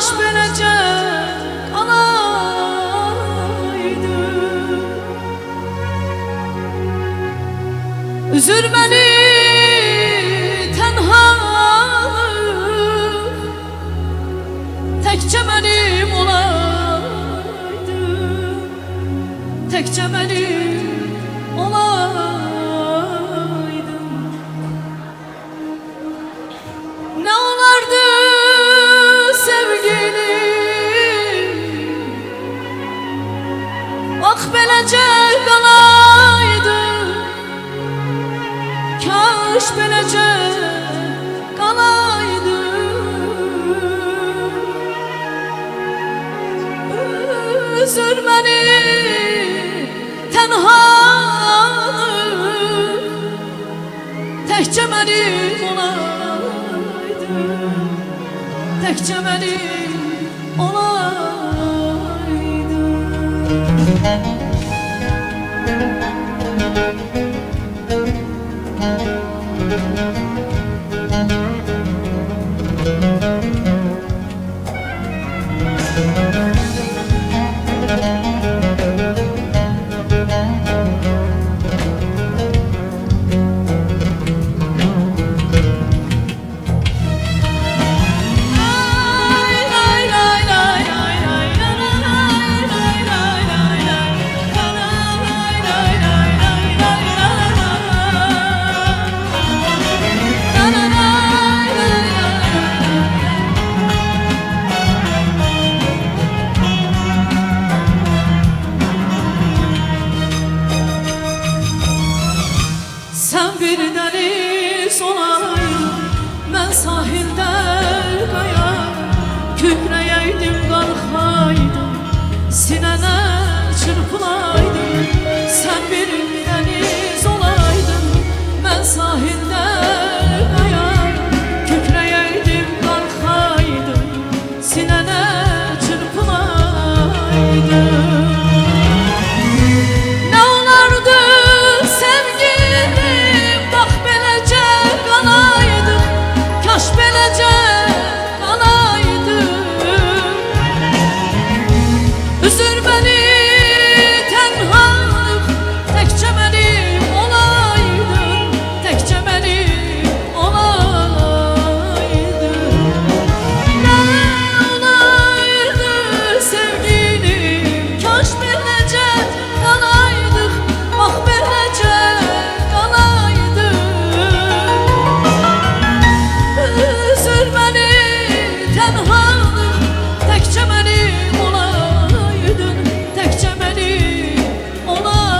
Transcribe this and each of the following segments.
kaş beləcə qalaydı. Üzür məni tənhalıq, təkcə mənim olaydı, təkcə mənim olaydı. Nə olardı sevgilim, ah beləcə qalaydı, kaş beləcə qalaydı. Üzür məni tənhalıq, təkcə mənim olaydı, təkcə mənim olaydı. Sen bir deniz olaydın, mən sahildə qaya, kükrəyəydim, qalxaydım, sinənə çırpılaydım. Sen bir deniz olaydın, mən sahildə qaya, kükrəyəydim, qalxaydım, sinənə çırpılaydım. Üzür beni tənhalıq, təkcə mənim olaydın, təkcə mənim olaydın. Nə olaydı sevgilim, kaş beləcə qalaydıq, bax beləcə qalaydıq. Üzür məni tənhalıq, təkcə mənim olaydın, təkcə mənim olaydın.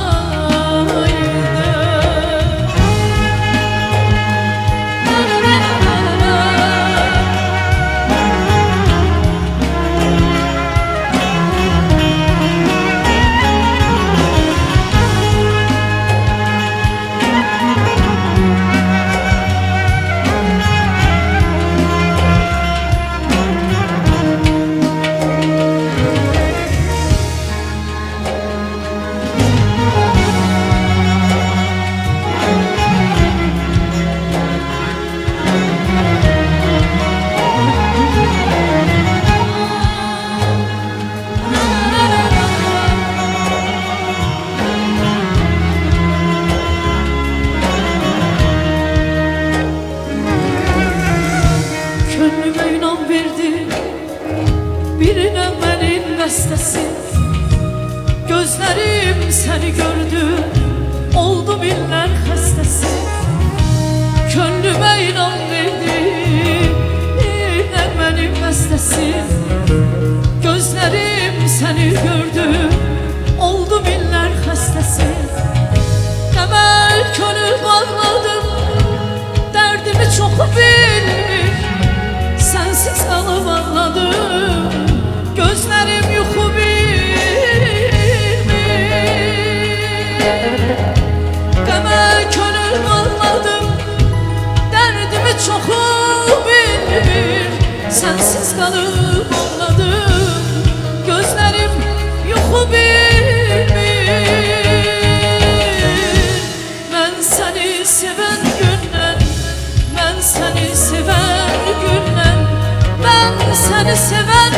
Könlümə inan verdi birine mənim bəstəsi, gözlərim səni gördü, oldum illər xəstəsi. Könlümə inan verdi birine mənim bəstəsi, gözlərim səni gördü, oldum illər xəstəsi. Deməl könül bağladım, dərdimi çox bilmir, sensiz kalıp ağladım, gözlerim yuxu bilmir. Demək könül bağladım, dərdimi çoxu bilmir, sensiz kalıp ağladım, gözlerim yuxu bilmir. Ben seni seven gündən, ben seni seven gündən, ben seni seven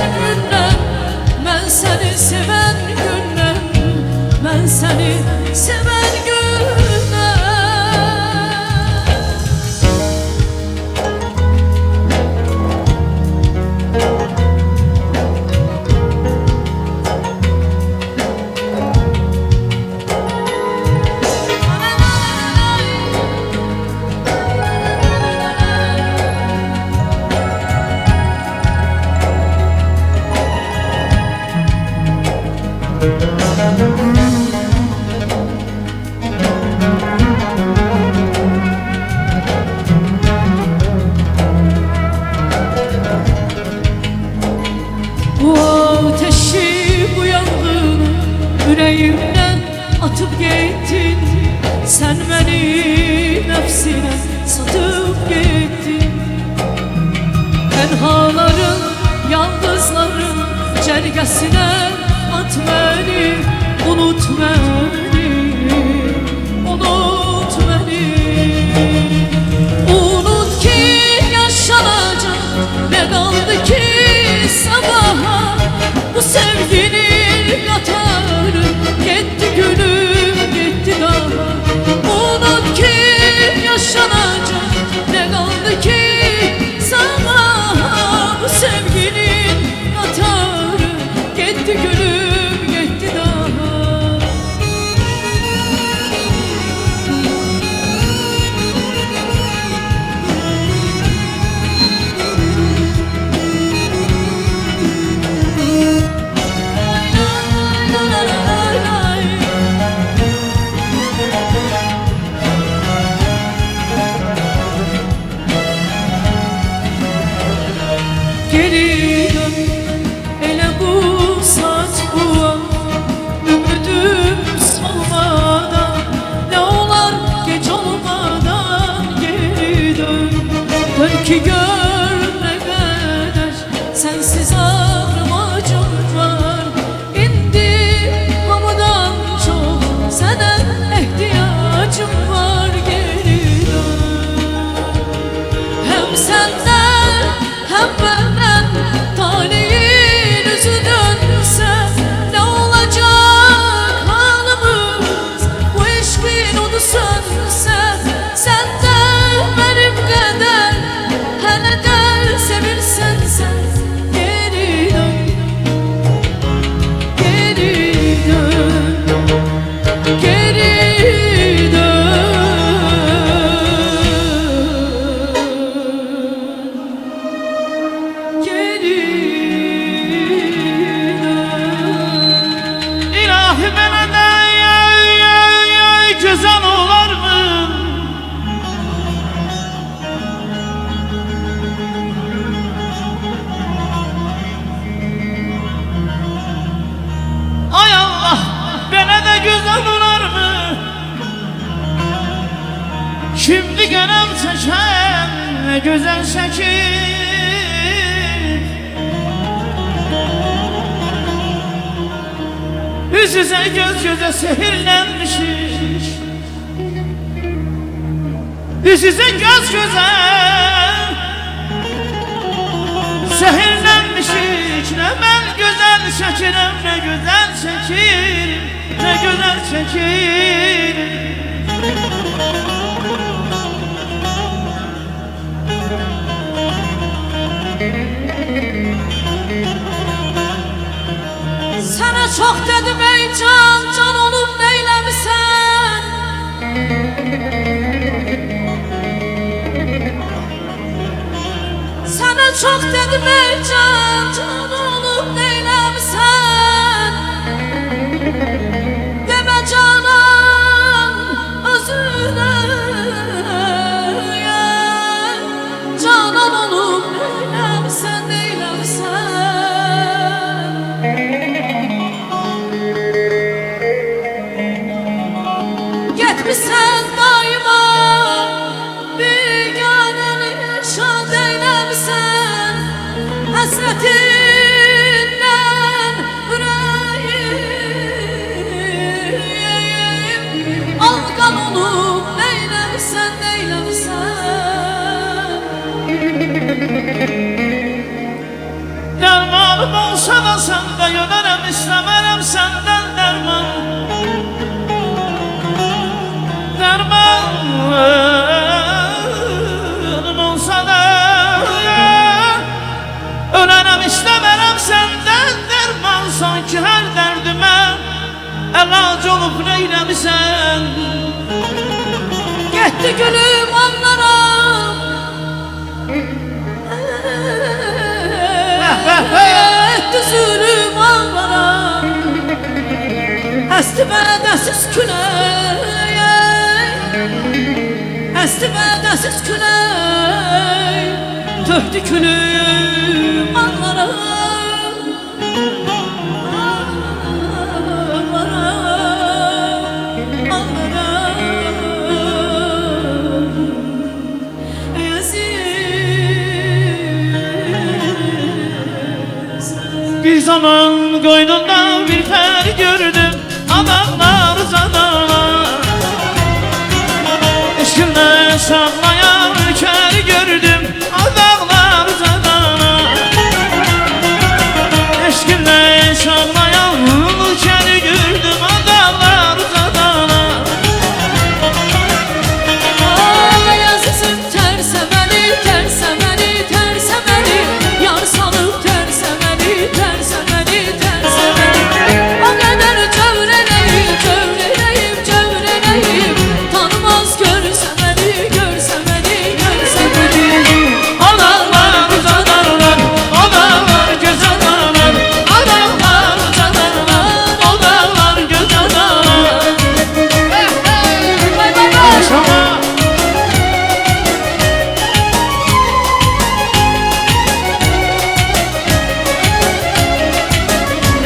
Sen beni nefsine satıp gittin. Tenhaların, yalnızların cergesine at beni, unut beni, unut beni. Unut ki yaşanacak ne kaldı ki sabaha. Bu sevginin katarı gitti gülüm gitti daha. Unut ki yaşanacak ne kaldı ki sabaha. Bu sevginin katarı gitti gülüm gitti daha. Geri dön, ele bu saat bu an. Ümüdüm solmadan, ne olar geç olmadan. Geri dön, dön ki gör ne kadar sensiz ağrım acım var. İndi hamıdan çok sana ihtiyacım var. Geri dön, hem senden hem benden talihin yüzü dönse ne olacak halimiz? Bu aşkın onu sönse sen de benim kadar hele de sevirsen sen. Geri dön, geri dön, geri dön. İlahi bana da güzel olar mı? Ay Allah, bana da güzel olar mı? Şimdi gönül çeken ne güzel şekil. Yüz yüze göz göze sehirlenmişiz. Yüz yüze göz göze sehirlenmişiz. Ne ben güzel şekirim, ne güzel şekirim, ne güzel şekirim. Sana çok dedim ey can, can olup neylemişsen. Sana çok dedim ey can, can olup neylemişsen. Deme canan özüne canan olup neylemişsen, neylemişsen. Gitmişsen daima biganeni şad eylemişsen. Hasretinden yüreğim algan olup neylemişsen, neylemişsen. Dermanım olsa da sende yönerim, istemerim senden derman. Dermanım olsa da ölenem, istemerim senden derman. Sanki her derdime elac olup neylemişsen. Gitti gülüm anlarım, gitti zulüm anlarım. Esti bədəsiz külək, esti bədəsiz külək, tökdü külüm anlara, anlara, anlara. zaman koynunda bir fer gördüm, adamlar zadalar. Eşkimle sallayan ülker gördüm, adamlar zadalar. Eşkimle sallayan ülker gördüm, adamlar zadalar. Ay azizim terse beni, terse beni, terse beni. Yar salıp terse beni, terse beni, terse beni. O kadar çövreleyim, çövreleyim, çövreleyim. Tanımaz görse beni, görse beni, görse beni. Adamlar zadalar, adamlar göz adalar. Adamlar zadalar, adamlar göz adalar. Vay vay vay. Yaşama.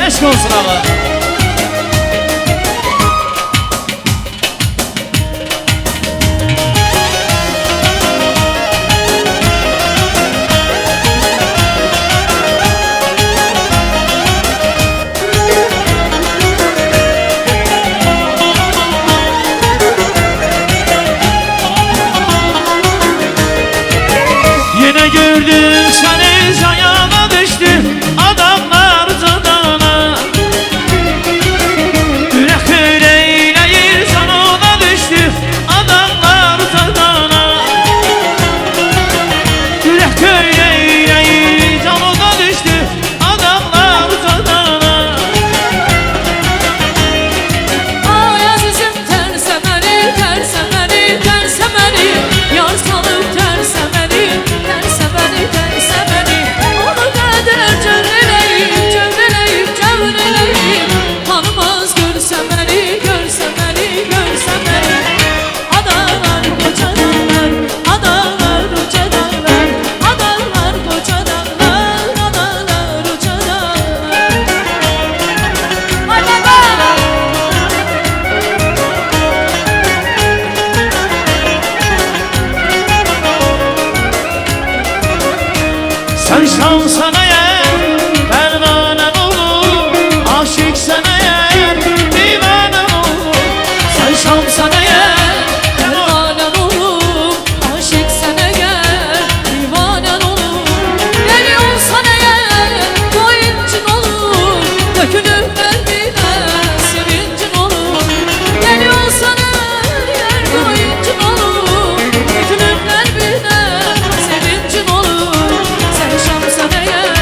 Eşk olsun Allah. Yine gördüm seni ayağına düştü, adamlar zadana. Yürek öyleyir canına düştü, adamlar zadana. Yürek öyleyir canına düştü, adamlar zadana. Ay azizim terse beni, terse beni, terse beni. Yar salıp terse beni, terse beni, terse beni. Onu kadar çövreleyim, çövreleyim, çövreleyim. Tanımaz görse beni, görse beni, görse beni. Adalar koca dağlar, adalar koca dağlar. Adalar koca dağlar, adalar koca dağlar. Vay vay vay. Sen şansan eğer pervanen olur, aşıksan eğer divanen olur. Sen şansan eğer Divanen olur, aşıksan eğer, divanen olur. Deli olsan eğer, koyuncun olur. Dökülür kalbine, sevincin olur. Deli olsan eğer, koyuncun olur. Dökülür kalbine, sevincin olur. Sen şansan eğer,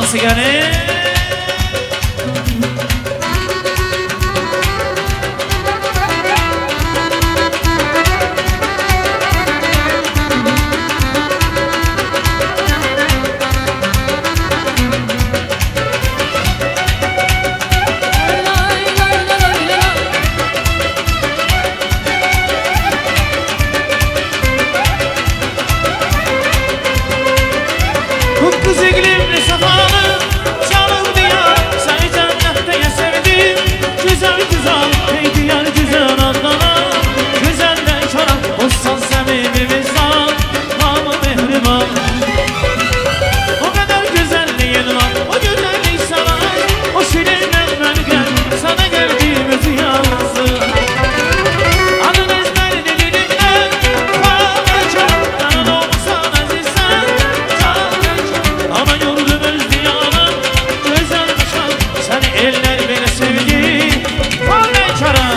Nasıl gelir? Kız iklimli safalı canım diyar, seni cennette sevdim. Güzel güzel ey diyar güzel Adnan'a, güzelden çorak olsan sevimimiz var, namı mehriban. O kadar güzelliğin var, o güzellik sana, o şirinler mergen, sana geldiğimiz yalnızı. Adın ezber dilimden, bana çok canın olsan azizsen, ama yurdumuz diyarım güzel nişan, seni eller beni sevdi, vallahi çara.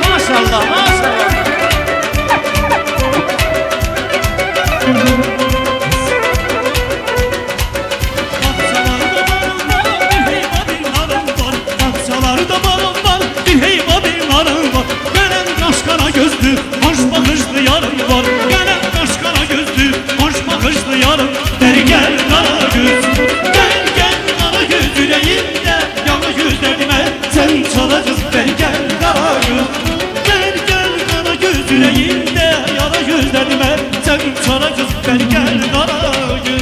Maşallah maşallah. Bahçalarda barım var, bir heyva bir narım var. Gelen kaşkara gözlü, hoş bakışlı yarım var. Gelen kaşkara gözlü, hoş bakışlı yarım. Beri gel kara göz, gel gel kara göz yüreğimde. Yalı gözlerime sen çalacağız. Beri gel kara göz, gel gel kara göz yüreğimde. Yalı gözlerime sen çalacağız. Beri gel kara göz.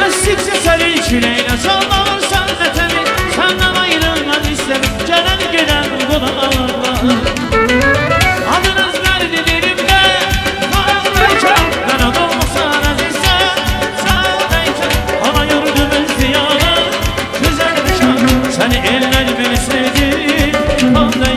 Estikçe seni çileyle çalmalar sen de temiz, senden ayrılmak istemem, gelen giden buna ağlar. Adınız verdi dilimde, karanlıkça, kanat olmasan azizsen, sağdayken, ama yurdumuz diyarı, güzel nişan, seni eller beni sevdi, vallahi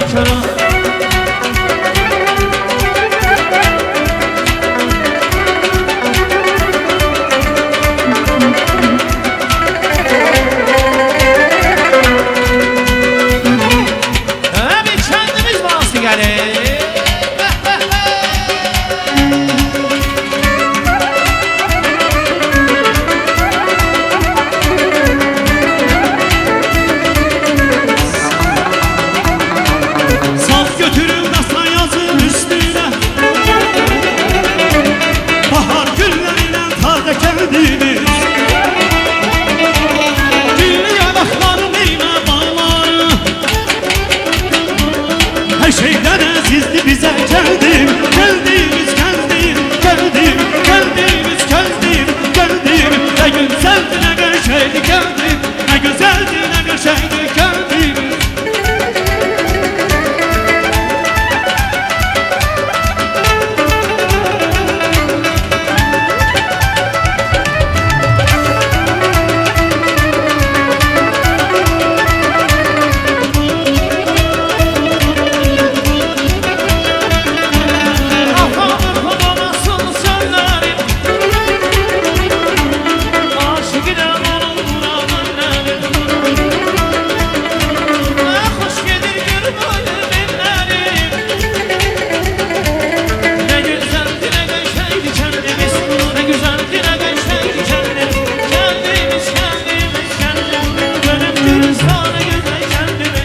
bir kendimiz bastı gari. Saf götürün aslan yazın üstüne, bahar gülleriyle taze kendimiz. Gül yanakların eyle bağları, her şeyden azizdi bize geldim. Geldiğimiz geldim, geldim, geldiğimiz geldim, geldim. Ne güzeldi ne görşeydi geldim, ne güzeldi ne görşeydi geldim. Kafamı kolamasın söylerim, aşık eden onun muradınları. Hoş gelir gül böyle binlerim. Ne güzeldi ne gönşeydi kendimiz, ne güzeldi ne gönşeydi kendimiz. Kendimiz kendimiz kendimiz, dönüp gülistanı güzel kendimiz.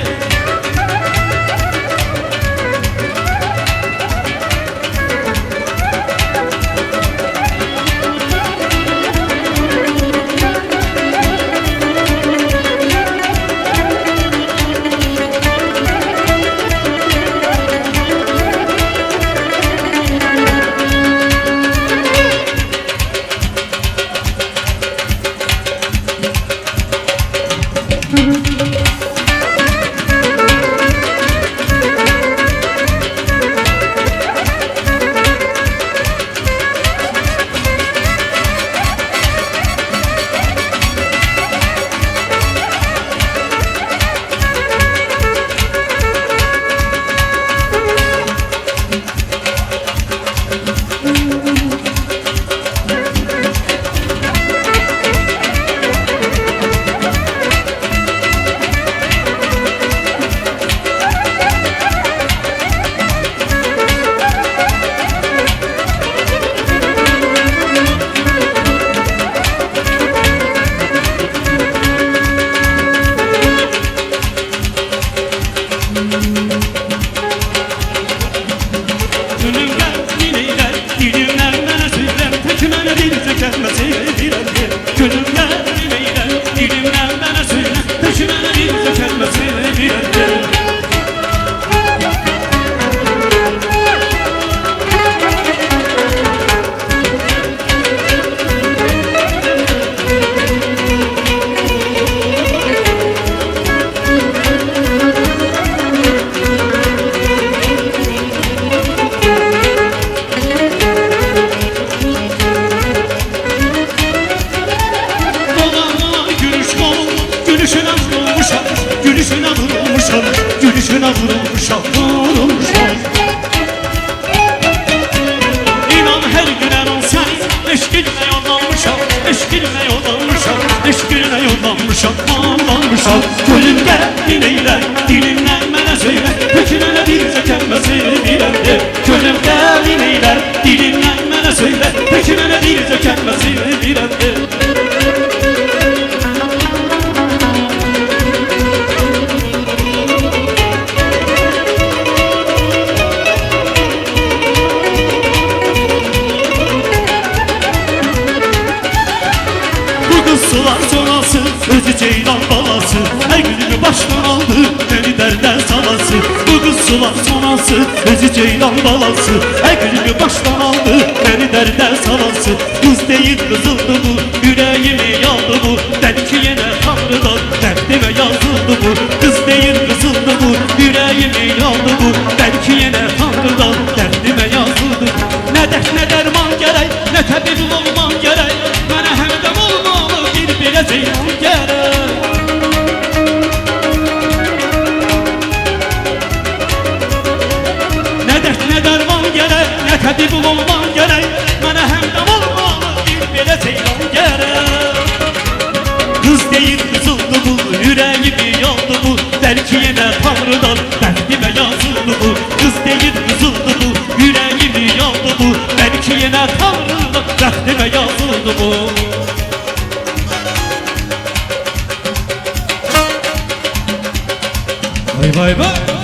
gülüşünə vurulmuşam, gülüşünə vurulmuşam, vurulmuşam. İnan hər gün əran səni, eşqinlə yollanmışam, eşqinlə yollanmışam, eşqinlə yollanmışam, bağlanmışam. Gülüm gəldin eylə, dilimdən mənə söylə, tükünə bircə kəlmə sevirəmdir. Gülüm gəldin eylə, dilimdən mənə söylə, tükünə bircə kəlmə sevirəmdir. Sular sonrası, özü ceylan balası, her günümü baştan aldı, beni derden salası. Bu kız sular sonrası, özü ceylan balası, her günümü baştan aldı, beni derden salası. Kız değil kızıldı bu, yüreğimi yandı bu, belki yine Tanrı'dan derdime yazıldı bu. Kız değil kızıldı bu, yüreğimi yandı bu, belki yine Tanrı'dan derdime yazıldı. Ne dert ne derman gerek, ne tebib olman gerek, bana hemdem olmalı bir ceylan gerek. Ne dert ne derman gerek, ne tebib olman gerek, bana hemdem olmalı bir ceylan gerek. Kız değil kızıldı bu, yüreğimi yandı bu, belki yine Tanrı'dan derdime yazıldı bu. Kız değil kızıldı bu, yüreğimi yandı bu, belki yine Tanrı'dan derdime yazıldı bu. Vay vay vay.